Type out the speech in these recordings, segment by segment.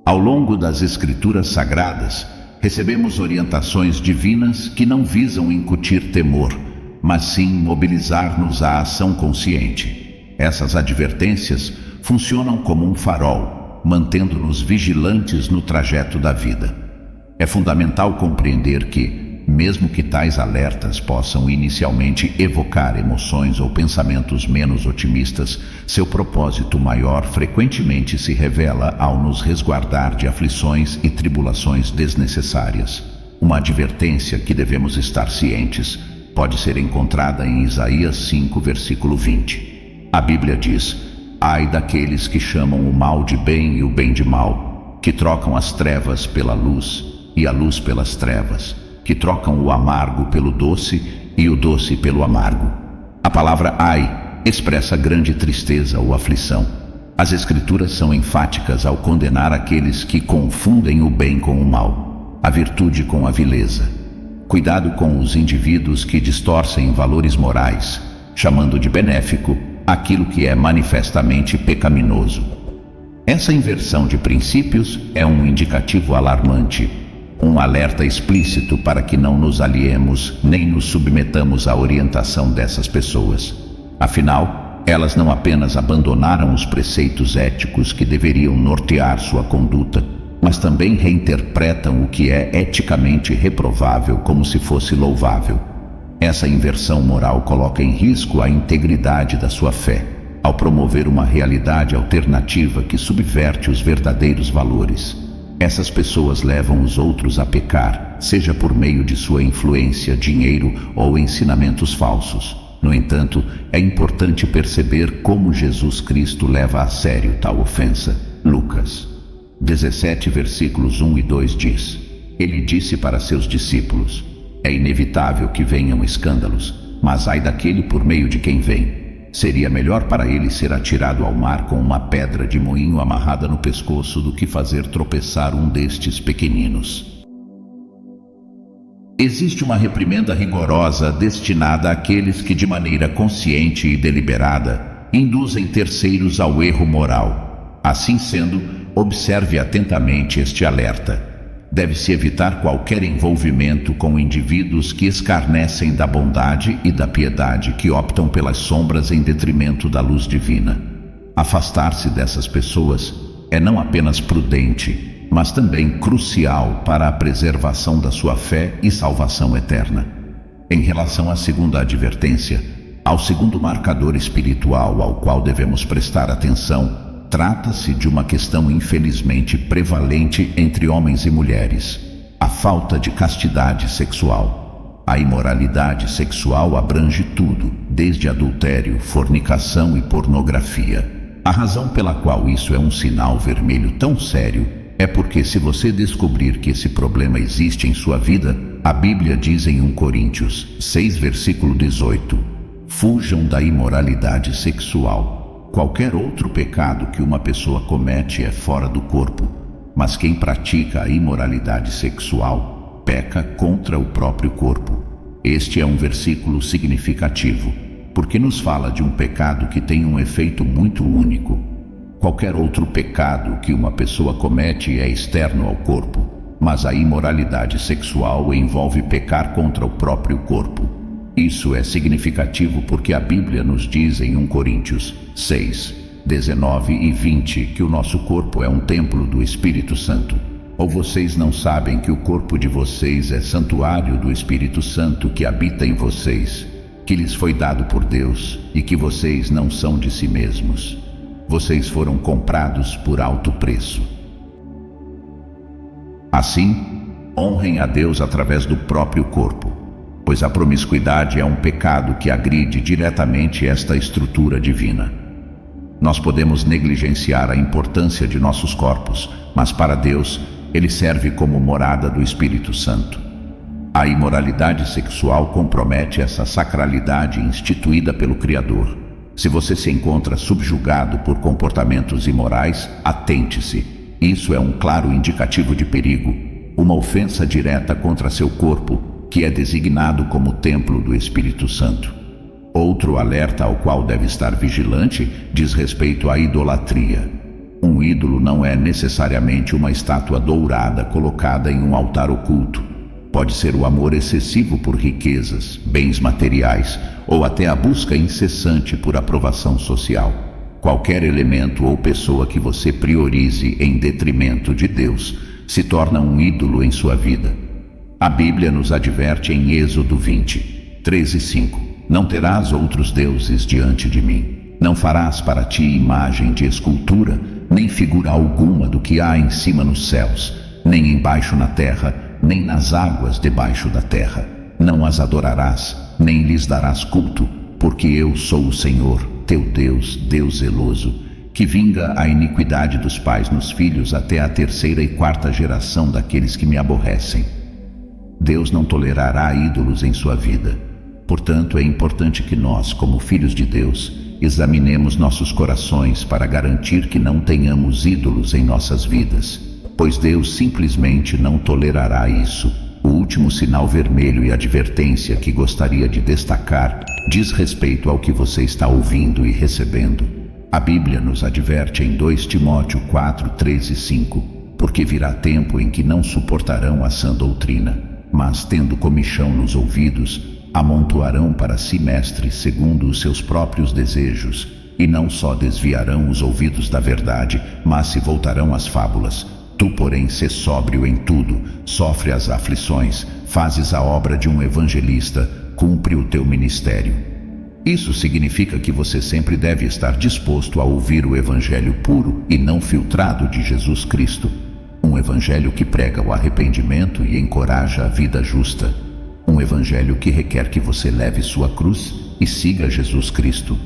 Ao longo das Escrituras Sagradas, recebemos orientações divinas que não visam incutir temor, mas sim mobilizar-nos à ação consciente. Essas advertências funcionam como um farol, mantendo-nos vigilantes no trajeto da vida. É fundamental compreender que, mesmo que tais alertas possam inicialmente evocar emoções ou pensamentos menos otimistas, seu propósito maior frequentemente se revela ao nos resguardar de aflições e tribulações desnecessárias. Uma advertência que devemos estar cientes pode ser encontrada em Isaías 5, versículo 20. A Bíblia diz: ai daqueles que chamam o mal de bem e o bem de mal, que trocam as trevas pela luz e a luz pelas trevas, que trocam o amargo pelo doce e o doce pelo amargo. A palavra ai expressa grande tristeza ou aflição. As Escrituras são enfáticas ao condenar aqueles que confundem o bem com o mal, a virtude com a vileza. Cuidado com os indivíduos que distorcem valores morais, chamando de benéfico aquilo que é manifestamente pecaminoso. Essa inversão de princípios é um indicativo alarmante, um alerta explícito para que não nos aliemos nem nos submetamos à orientação dessas pessoas. Afinal, elas não apenas abandonaram os preceitos éticos que deveriam nortear sua conduta, mas também reinterpretam o que é eticamente reprovável como se fosse louvável. Essa inversão moral coloca em risco a integridade da sua fé, ao promover uma realidade alternativa que subverte os verdadeiros valores. Essas pessoas levam os outros a pecar, seja por meio de sua influência, dinheiro ou ensinamentos falsos. No entanto, é importante perceber como Jesus Cristo leva a sério tal ofensa. Lucas 17, versículos 1 e 2 diz: ele disse para seus discípulos: é inevitável que venham escândalos, mas ai daquele por meio de quem vem. Seria melhor para ele ser atirado ao mar com uma pedra de moinho amarrada no pescoço do que fazer tropeçar um destes pequeninos. Existe uma reprimenda rigorosa destinada àqueles que, de maneira consciente e deliberada, induzem terceiros ao erro moral. Assim sendo, observe atentamente este alerta. Deve-se evitar qualquer envolvimento com indivíduos que escarnecem da bondade e da piedade, que optam pelas sombras em detrimento da luz divina. Afastar-se dessas pessoas é não apenas prudente, mas também crucial para a preservação da sua fé e salvação eterna. Em relação à segunda advertência, ao segundo marcador espiritual ao qual devemos prestar atenção, trata-se de uma questão infelizmente prevalente entre homens e mulheres: a falta de castidade sexual. A imoralidade sexual abrange tudo, desde adultério, fornicação e pornografia. A razão pela qual isso é um sinal vermelho tão sério é porque, se você descobrir que esse problema existe em sua vida, a Bíblia diz em 1 Coríntios 6, versículo 18: fujam da imoralidade sexual. Qualquer outro pecado que uma pessoa comete é fora do corpo, mas quem pratica a imoralidade sexual peca contra o próprio corpo. Este é um versículo significativo, porque nos fala de um pecado que tem um efeito muito único. Qualquer outro pecado que uma pessoa comete é externo ao corpo, mas a imoralidade sexual envolve pecar contra o próprio corpo. Isso é significativo porque a Bíblia nos diz em 1 Coríntios 6, 19 e 20 que o nosso corpo é um templo do Espírito Santo. Ou vocês não sabem que o corpo de vocês é santuário do Espírito Santo que habita em vocês, que lhes foi dado por Deus, e que vocês não são de si mesmos? Vocês foram comprados por alto preço. Assim, honrem a Deus através do próprio corpo, pois a promiscuidade é um pecado que agride diretamente esta estrutura divina. Nós podemos negligenciar a importância de nossos corpos, mas para Deus, ele serve como morada do Espírito Santo. A imoralidade sexual compromete essa sacralidade instituída pelo Criador. Se você se encontra subjugado por comportamentos imorais, atente-se. Isso é um claro indicativo de perigo, uma ofensa direta contra seu corpo, que é designado como templo do Espírito Santo. Outro alerta ao qual deve estar vigilante diz respeito à idolatria. Um Um ídolo não é necessariamente uma estátua dourada colocada em um altar oculto. Pode ser o amor excessivo por riquezas, bens materiais ou até a busca incessante por aprovação social. Qualquer elemento ou pessoa que você priorize em detrimento de Deus se torna um ídolo em sua vida. A Bíblia nos adverte em Êxodo 20, 3 e 5: Não terás outros deuses diante de mim. Não farás para ti imagem de escultura, nem figura alguma do que há em cima nos céus, nem embaixo na terra, nem nas águas debaixo da terra. Não as adorarás, nem lhes darás culto, porque eu sou o Senhor, teu Deus, Deus zeloso, que vinga a iniquidade dos pais nos filhos até a 3ª e 4ª geração daqueles que me aborrecem. Deus não tolerará ídolos em sua vida. Portanto, é importante que nós, como filhos de Deus, examinemos nossos corações para garantir que não tenhamos ídolos em nossas vidas, pois Deus simplesmente não tolerará isso. O último sinal vermelho e advertência que gostaria de destacar diz respeito ao que você está ouvindo e recebendo. A Bíblia nos adverte em 2 Timóteo 4, 3 e 5: Porque virá tempo em que não suportarão a sã doutrina, mas, tendo comichão nos ouvidos, amontoarão para si mestres segundo os seus próprios desejos, e não só desviarão os ouvidos da verdade, mas se voltarão às fábulas. Tu, porém, sê sóbrio em tudo, sofre as aflições, fazes a obra de um evangelista, cumpre o teu ministério. Isso significa que você sempre deve estar disposto a ouvir o evangelho puro e não filtrado de Jesus Cristo. Um evangelho que prega o arrependimento e encoraja a vida justa. Um evangelho que requer que você leve sua cruz e siga Jesus Cristo.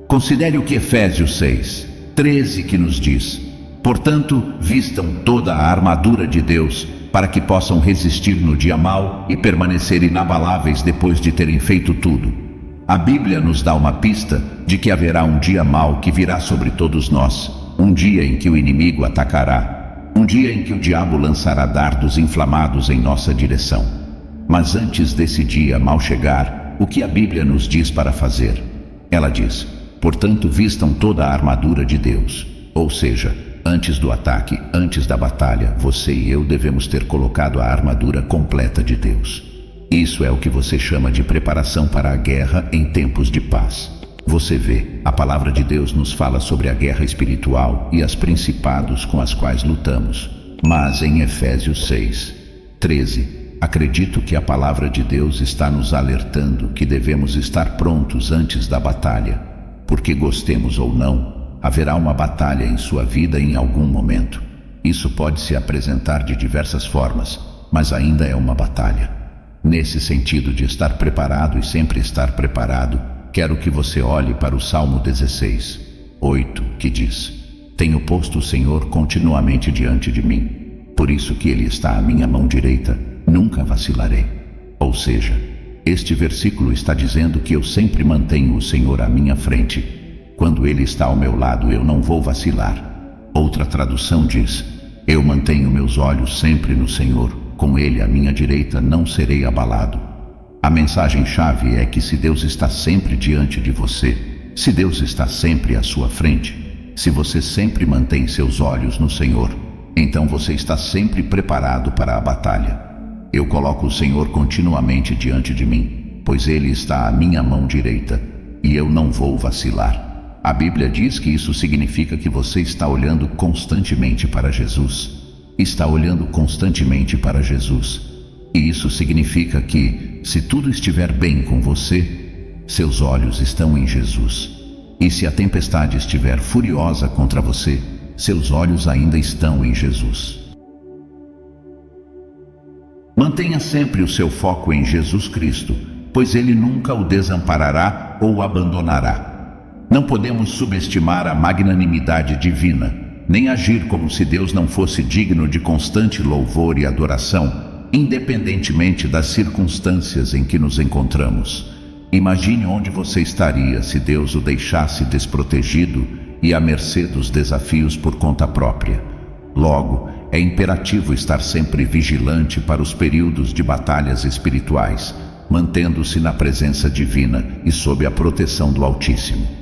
Considere o que Efésios 6, 13 que nos diz: Portanto, vistam toda a armadura de Deus, para que possam resistir no dia mau e permanecer inabaláveis depois de terem feito tudo. A Bíblia nos dá uma pista de que haverá um dia mau que virá sobre todos nós, um dia em que o inimigo atacará, um dia em que o diabo lançará dardos inflamados em nossa direção. Mas antes desse dia mau chegar, o que a Bíblia nos diz para fazer? Ela diz: portanto, vistam toda a armadura de Deus. Ou seja, antes do ataque, antes da batalha, você e eu devemos ter colocado a armadura completa de Deus. Isso é o que você chama de preparação para a guerra em tempos de paz. Você vê, a palavra de Deus nos fala sobre a guerra espiritual e as principados com as quais lutamos. Mas em Efésios 6, 13, acredito que a palavra de Deus está nos alertando que devemos estar prontos antes da batalha, porque gostemos ou não, haverá uma batalha em sua vida em algum momento. Isso pode se apresentar de diversas formas, mas ainda é uma batalha. Nesse sentido de estar preparado e sempre estar preparado, quero que você olhe para o Salmo 16, 8, que diz: Tenho posto o Senhor continuamente diante de mim, por isso que Ele está à minha mão direita, nunca vacilarei. Ou seja, este versículo está dizendo que eu sempre mantenho o Senhor à minha frente. Quando Ele está ao meu lado, eu não vou vacilar. Outra tradução diz: eu mantenho meus olhos sempre no Senhor, com Ele à minha direita não serei abalado. A mensagem-chave é que se Deus está sempre diante de você, se Deus está sempre à sua frente, se você sempre mantém seus olhos no Senhor, então você está sempre preparado para a batalha. Eu coloco o Senhor continuamente diante de mim, pois Ele está à minha mão direita, e eu não vou vacilar. A Bíblia diz que isso significa que você está olhando constantemente para Jesus. Está olhando constantemente para Jesus. E isso significa que, se tudo estiver bem com você, seus olhos estão em Jesus. E se a tempestade estiver furiosa contra você, seus olhos ainda estão em Jesus. Mantenha sempre o seu foco em Jesus Cristo, pois Ele nunca o desamparará ou abandonará. Não podemos subestimar a magnanimidade divina, nem agir como se Deus não fosse digno de constante louvor e adoração, independentemente das circunstâncias em que nos encontramos. Imagine onde você estaria se Deus o deixasse desprotegido e à mercê dos desafios por conta própria. Logo, é imperativo estar sempre vigilante para os períodos de batalhas espirituais, mantendo-se na presença divina e sob a proteção do Altíssimo.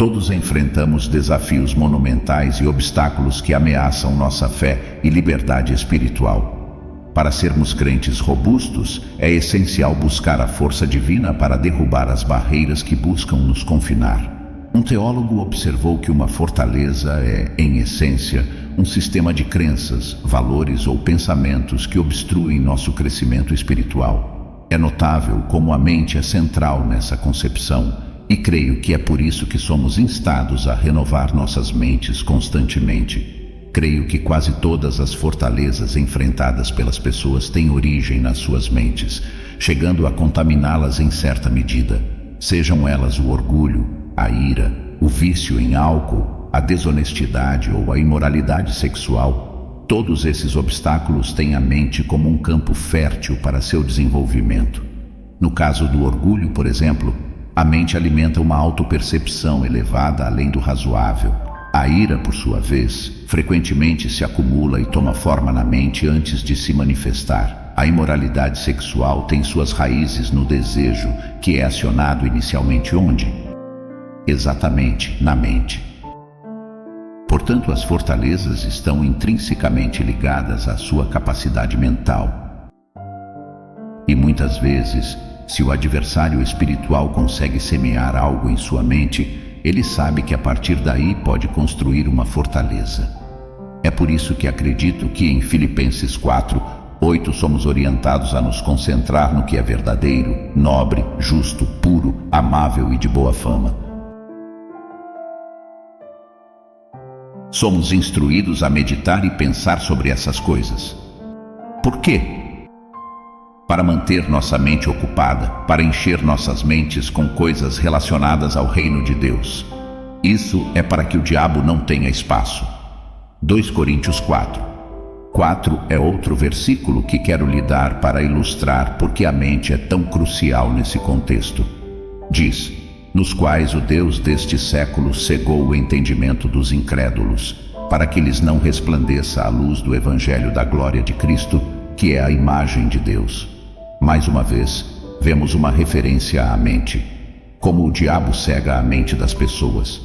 Todos enfrentamos desafios monumentais e obstáculos que ameaçam nossa fé e liberdade espiritual. Para sermos crentes robustos, é essencial buscar a força divina para derrubar as barreiras que buscam nos confinar. Um teólogo observou que uma fortaleza é, em essência, um sistema de crenças, valores ou pensamentos que obstruem nosso crescimento espiritual. É notável como a mente é central nessa concepção, e creio que é por isso que somos instados a renovar nossas mentes constantemente. Creio que quase todas as fortalezas enfrentadas pelas pessoas têm origem nas suas mentes, chegando a contaminá-las em certa medida. Sejam elas o orgulho, a ira, o vício em álcool, a desonestidade ou a imoralidade sexual. Todos esses obstáculos têm a mente como um campo fértil para seu desenvolvimento. No caso do orgulho, por exemplo, a mente alimenta uma autopercepção elevada além do razoável. A ira, por sua vez, frequentemente se acumula e toma forma na mente antes de se manifestar. A imoralidade sexual tem suas raízes no desejo, que é acionado inicialmente onde? Exatamente na mente. Portanto, as fortalezas estão intrinsecamente ligadas à sua capacidade mental. E muitas vezes, se o adversário espiritual consegue semear algo em sua mente, ele sabe que a partir daí pode construir uma fortaleza. É por isso que acredito que em Filipenses 4:8 somos orientados a nos concentrar no que é verdadeiro, nobre, justo, puro, amável e de boa fama. Somos instruídos a meditar e pensar sobre essas coisas. Por quê? Para manter nossa mente ocupada, para encher nossas mentes com coisas relacionadas ao reino de Deus. Isso é para que o diabo não tenha espaço. 2 Coríntios 4:4 é outro versículo que quero lhe dar para ilustrar porque a mente é tão crucial nesse contexto. Diz: nos quais o Deus deste século cegou o entendimento dos incrédulos, para que lhes não resplandeça a luz do evangelho da glória de Cristo, que é a imagem de Deus. Mais uma vez, vemos uma referência à mente, como o diabo cega a mente das pessoas.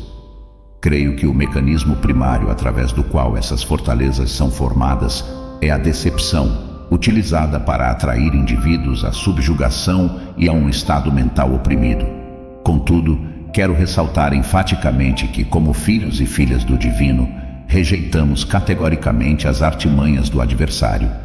Creio que o mecanismo primário através do qual essas fortalezas são formadas é a decepção, utilizada para atrair indivíduos à subjugação e a um estado mental oprimido. Contudo, quero ressaltar enfaticamente que, como filhos e filhas do divino, rejeitamos categoricamente as artimanhas do adversário.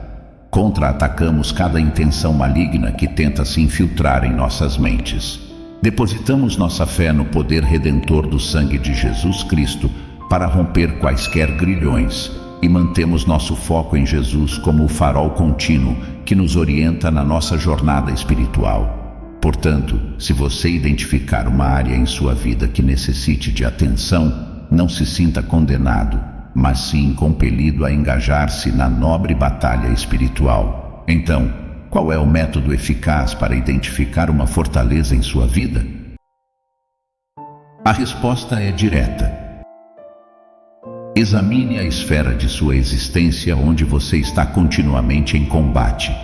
Contra-atacamos cada intenção maligna que tenta se infiltrar em nossas mentes. Depositamos nossa fé no poder redentor do sangue de Jesus Cristo para romper quaisquer grilhões e mantemos nosso foco em Jesus como o farol contínuo que nos orienta na nossa jornada espiritual. Portanto, se você identificar uma área em sua vida que necessite de atenção, não se sinta condenado, mas sim compelido a engajar-se na nobre batalha espiritual. Então, qual é o método eficaz para identificar uma fortaleza em sua vida? A resposta é direta. Examine a esfera de sua existência onde você está continuamente em combate,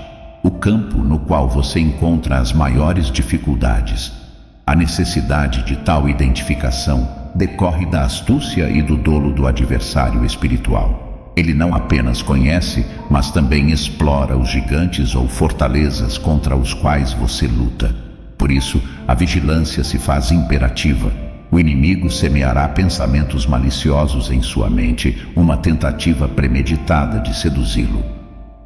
o campo no qual você encontra as maiores dificuldades. A necessidade de tal identificação decorre da astúcia e do dolo do adversário espiritual. Ele não apenas conhece, mas também explora os gigantes ou fortalezas contra os quais você luta. Por isso, a vigilância se faz imperativa. O inimigo semeará pensamentos maliciosos em sua mente, uma tentativa premeditada de seduzi-lo.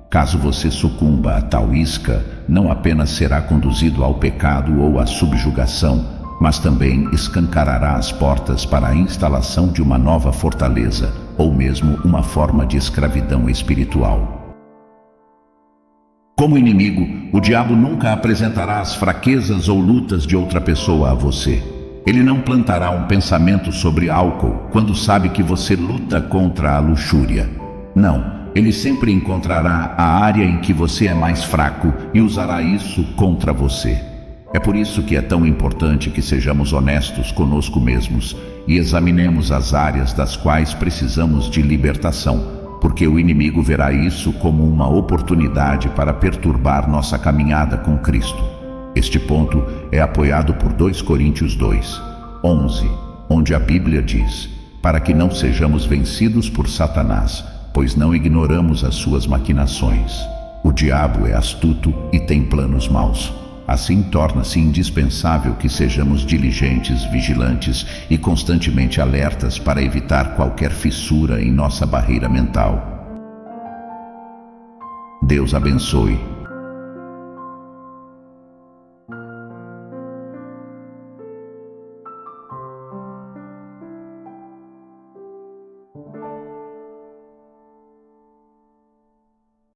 Caso você sucumba a tal isca, não apenas será conduzido ao pecado ou à subjugação, mas também escancarará as portas para a instalação de uma nova fortaleza, ou mesmo uma forma de escravidão espiritual. Como inimigo, o diabo nunca apresentará as fraquezas ou lutas de outra pessoa a você. Ele não plantará um pensamento sobre álcool quando sabe que você luta contra a luxúria. Não, ele sempre encontrará a área em que você é mais fraco e usará isso contra você. É por isso que é tão importante que sejamos honestos conosco mesmos e examinemos as áreas das quais precisamos de libertação, porque o inimigo verá isso como uma oportunidade para perturbar nossa caminhada com Cristo. Este ponto é apoiado por 2 Coríntios 2:11, onde a Bíblia diz: para que não sejamos vencidos por Satanás, pois não ignoramos as suas maquinações. O diabo é astuto e tem planos maus. Assim, torna-se indispensável que sejamos diligentes, vigilantes e constantemente alertas para evitar qualquer fissura em nossa barreira mental. Deus abençoe.